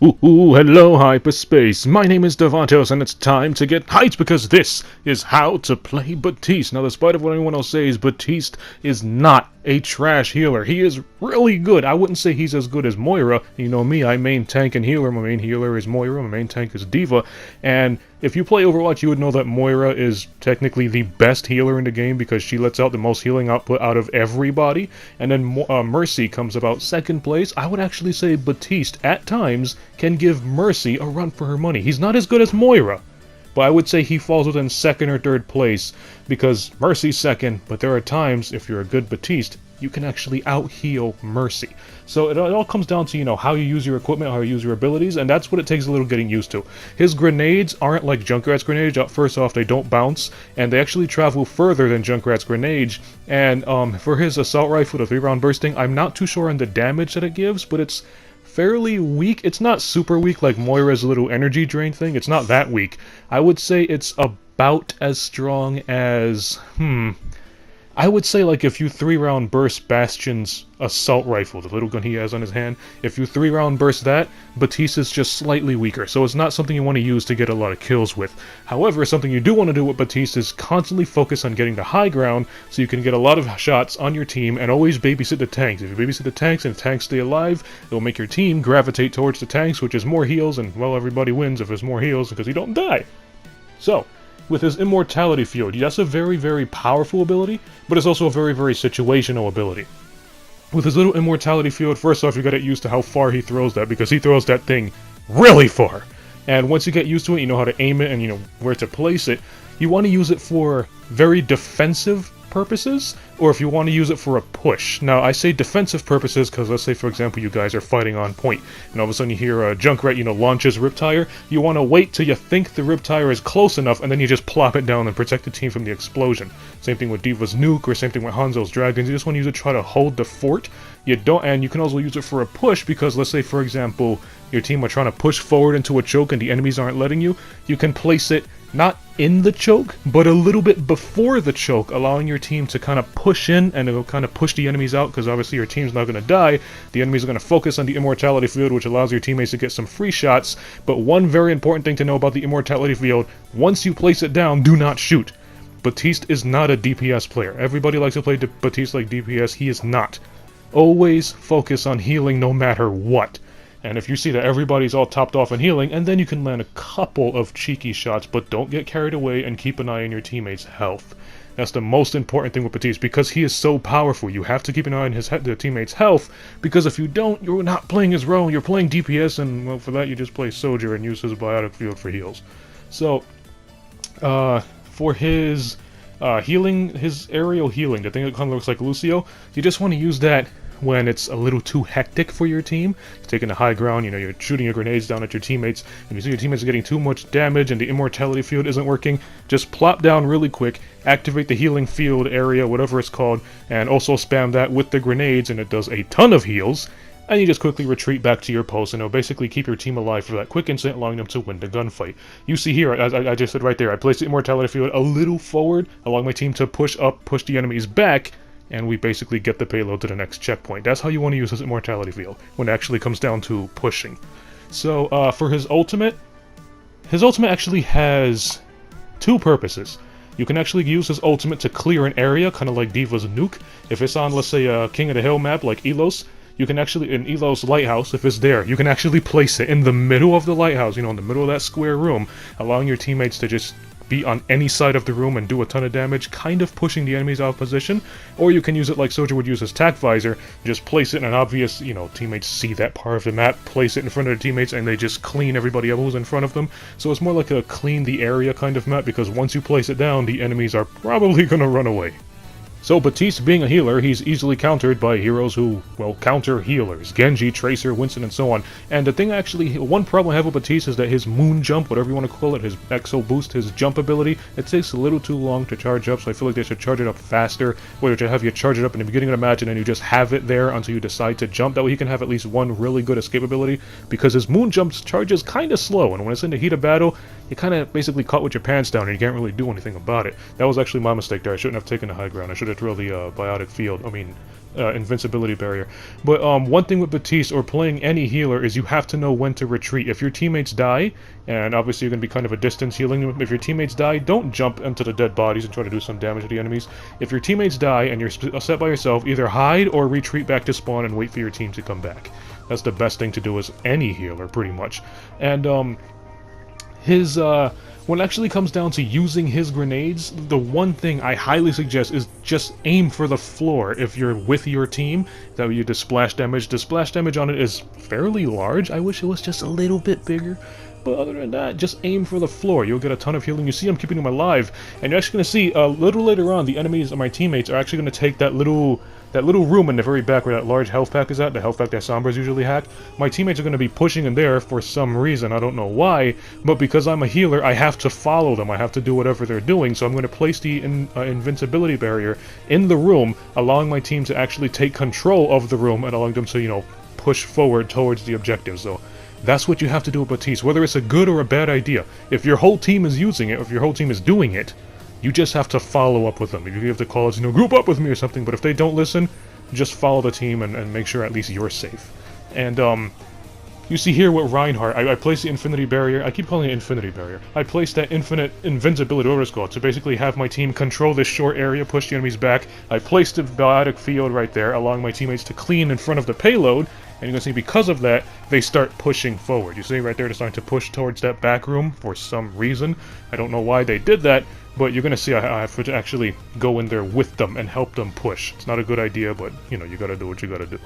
Ooh, hello hyperspace, my name is Davontos and it's time to get hyped because this is how to play Baptiste. Now despite of what anyone else says, Baptiste is not a trash healer. He is really good. I wouldn't say he's as good as Moira. You know me, I main tank and healer. My main healer is Moira, my main tank is D.Va, and if you play Overwatch you would know that Moira is technically the best healer in the game because she lets out the most healing output out of everybody, and then Mercy comes about second place. I would actually say Baptiste at times can give Mercy a run for her money. He's not as good as Moira, but I would say he falls within second or third place because Mercy's second, but there are times, if you're a good Baptiste, you can actually out-heal Mercy. So it all comes down to, you know, how you use your equipment, how you use your abilities, and that's what it takes a little getting used to. His grenades aren't like Junkrat's grenades. First off, they don't bounce, and they actually travel further than Junkrat's grenades. And for his assault rifle, the 3-round bursting, I'm not too sure on the damage that it gives, but it's fairly weak. It's not super weak like Moira's little energy drain thing. It's not that weak. I would say it's about as strong as, I would say like if you 3-round burst Bastion's assault rifle, the little gun he has on his hand, if you 3-round burst that, Baptiste is just slightly weaker, so it's not something you want to use to get a lot of kills with. However, something you do want to do with Baptiste is constantly focus on getting the high ground so you can get a lot of shots on your team and always babysit the tanks. If you babysit the tanks and the tanks stay alive, it will make your team gravitate towards the tanks, which is more heals, and well, everybody wins if there's more heals because you don't die. So, with his Immortality Field, that's a very, very powerful ability, but it's also a very, very situational ability. With his little Immortality Field, first off, you gotta get used to how far he throws that, because he throws that thing really far. And once you get used to it, you know how to aim it and you know where to place it, you want to use it for very defensive purposes, or if you want to use it for a push. Now, I say defensive purposes because let's say, for example, you guys are fighting on point, and all of a sudden you hear a Junkrat, you know, launches Riptire. You want to wait till you think the Riptire is close enough, and then you just plop it down and protect the team from the explosion. Same thing with D.Va's nuke, or same thing with Hanzo's dragons. You just want to use it to try to hold the fort. You don't, and you can also use it for a push because let's say, for example, your team are trying to push forward into a choke and the enemies aren't letting you. You can place it not in the choke, but a little bit before the choke, allowing your team to kind of push in and it'll kind of push the enemies out because obviously your team's not going to die. The enemies are going to focus on the Immortality Field, which allows your teammates to get some free shots. But one very important thing to know about the Immortality Field, once you place it down, do not shoot. Baptiste is not a DPS player. Everybody likes to play Baptiste like DPS. He is not. Always focus on healing no matter what. And if you see that everybody's all topped off and healing, and then you can land a couple of cheeky shots, but don't get carried away and keep an eye on your teammates' health. That's the most important thing with Baptiste, because he is so powerful. You have to keep an eye on the teammates' health, because if you don't, you're not playing his role, you're playing DPS, and well, for that you just play Soldier and use his Biotic Field for heals. So, for his healing, his aerial healing, the thing that kind of looks like Lucio, you just want to use that when it's a little too hectic for your team. You're taking the high ground, you know, you're shooting your grenades down at your teammates, and you see your teammates are getting too much damage and the Immortality Field isn't working, just plop down really quick, activate the healing field area, whatever it's called, and also spam that with the grenades, and it does a ton of heals, and you just quickly retreat back to your post, and it'll basically keep your team alive for that quick instant, allowing them to win the gunfight. You see here, as I just said right there, I placed the Immortality Field a little forward, allowing my team to push up, push the enemies back, and we basically get the payload to the next checkpoint. That's how you want to use this Immortality Field, when it actually comes down to pushing. So, for his ultimate actually has two purposes. You can actually use his ultimate to clear an area, kind of like D.Va's nuke. If it's on, let's say, a King of the Hill map like Elos, you can actually, in Elos Lighthouse, if it's there, you can actually place it in the middle of the lighthouse, you know, in the middle of that square room, allowing your teammates to just be on any side of the room and do a ton of damage, kind of pushing the enemies out of position. Or you can use it like Soldier would use his tac visor, just place it in an obvious, you know, teammates see that part of the map, place it in front of their teammates, and they just clean everybody else who's in front of them. So it's more like a clean the area kind of map, because once you place it down, the enemies are probably gonna run away. So Baptiste being a healer, he's easily countered by heroes who, well, counter healers. Genji, Tracer, Winston, and so on. And the thing actually, one problem I have with Baptiste is that his moon jump, whatever you want to call it, his exo boost, his jump ability, it takes a little too long to charge up, so I feel like they should charge it up faster, where they have you charge it up in the beginning of the match and then you just have it there until you decide to jump. That way he can have at least one really good escape ability, because his moon jump charges kind of slow, and when it's in the heat of battle, you kind of basically caught with your pants down and you can't really do anything about it. That was actually my mistake there. I shouldn't have taken the high ground. I should have thrown the biotic field, invincibility barrier. But one thing with Baptiste or playing any healer is you have to know when to retreat. If your teammates die, and obviously you're going to be kind of a distance healing them, if your teammates die, don't jump into the dead bodies and try to do some damage to the enemies. If your teammates die and you're set by yourself, either hide or retreat back to spawn and wait for your team to come back. That's the best thing to do as any healer, pretty much. And when it actually comes down to using his grenades, the one thing I highly suggest is just aim for the floor if you're with your team. That way you do splash damage. The splash damage on it is fairly large. I wish it was just a little bit bigger. But other than that, just aim for the floor. You'll get a ton of healing. You see I'm keeping him alive. And you're actually going to see, a little later on, the enemies, or my teammates, are actually going to take that little room in the very back where that large health pack is at, the health pack that Sombras usually hack. My teammates are going to be pushing in there for some reason. I don't know why, but because I'm a healer, I have to follow them. I have to do whatever they're doing, so I'm going to place the invincibility barrier in the room, allowing my team to actually take control of the room and allowing them to, you know, push forward towards the objective. So that's what you have to do with Baptiste, whether it's a good or a bad idea. If your whole team is using it, if your whole team is doing it, you just have to follow up with them. If you give the calls, you know, group up with me or something, but if they don't listen, just follow the team and make sure at least you're safe. And, you see here with Reinhardt, I placed the infinity barrier. I keep calling it infinity barrier. I placed that infinite invincibility, whatever it's called, to basically have my team control this short area, push the enemies back. I placed the biotic field right there, allowing my teammates to clean in front of the payload. And you're going to see because of that, they start pushing forward. You see right there, they're starting to push towards that back room for some reason. I don't know why they did that, but you're going to see I have to actually go in there with them and help them push. It's not a good idea, but, you know, you got to do what you got to do.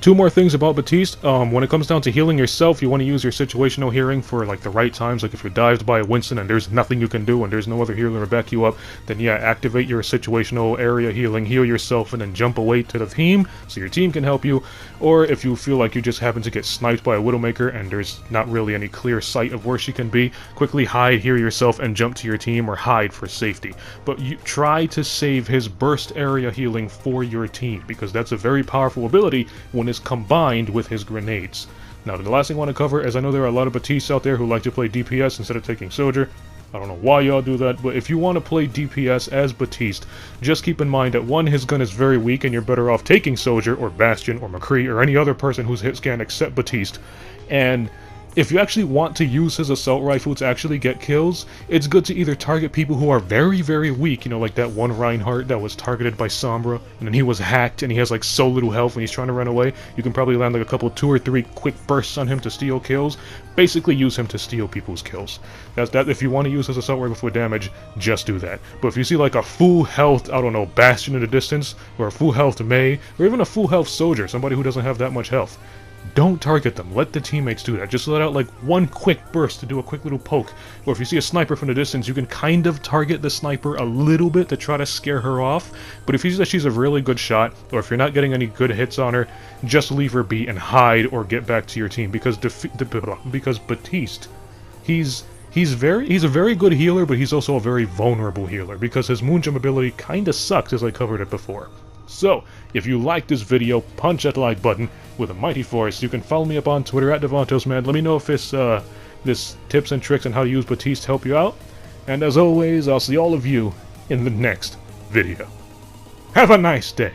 Two more things about Baptiste. When it comes down to healing yourself, you want to use your situational healing for like the right times. Like if you're dived by a Winston and there's nothing you can do and there's no other healer to back you up, then yeah, activate your situational area healing, heal yourself, and then jump away to the team so your team can help you. Or if you feel like you just happen to get sniped by a Widowmaker and there's not really any clear sight of where she can be, quickly hide, heal yourself, and jump to your team or hide for safety. But you try to save his burst area healing for your team because that's a very powerful ability when is combined with his grenades. Now, the last thing I want to cover is I know there are a lot of Batistes out there who like to play DPS instead of taking Soldier. I don't know why y'all do that, but if you want to play DPS as Baptiste, just keep in mind that one, his gun is very weak and you're better off taking Soldier or Bastion or McCree or any other person who's hit scan except Baptiste. And if you actually want to use his assault rifle to actually get kills, it's good to either target people who are very, very weak, you know, like that one Reinhardt that was targeted by Sombra, and then he was hacked, and he has like so little health when he's trying to run away. You can probably land like a couple, 2 or 3 quick bursts on him to steal kills. Basically use him to steal people's kills. That's that. If you want to use his assault rifle for damage, just do that. But if you see like a full health, I don't know, Bastion in the distance, or a full health Mei, or even a full health Soldier, somebody who doesn't have that much health, don't target them. Let the teammates do that. Just let out like one quick burst to do a quick little poke. Or if you see a sniper from the distance, you can kind of target the sniper a little bit to try to scare her off. But if you see that she's a really good shot, or if you're not getting any good hits on her, just leave her be and hide or get back to your team. Because Baptiste, he's a very good healer, but he's also a very vulnerable healer because his moonjump ability kind of sucks, as I covered it before. So, if you like this video, punch that like button with a mighty force. You can follow me up on Twitter at Davontos, man. Let me know if this tips and tricks on how to use Baptiste help you out. And as always, I'll see all of you in the next video. Have a nice day.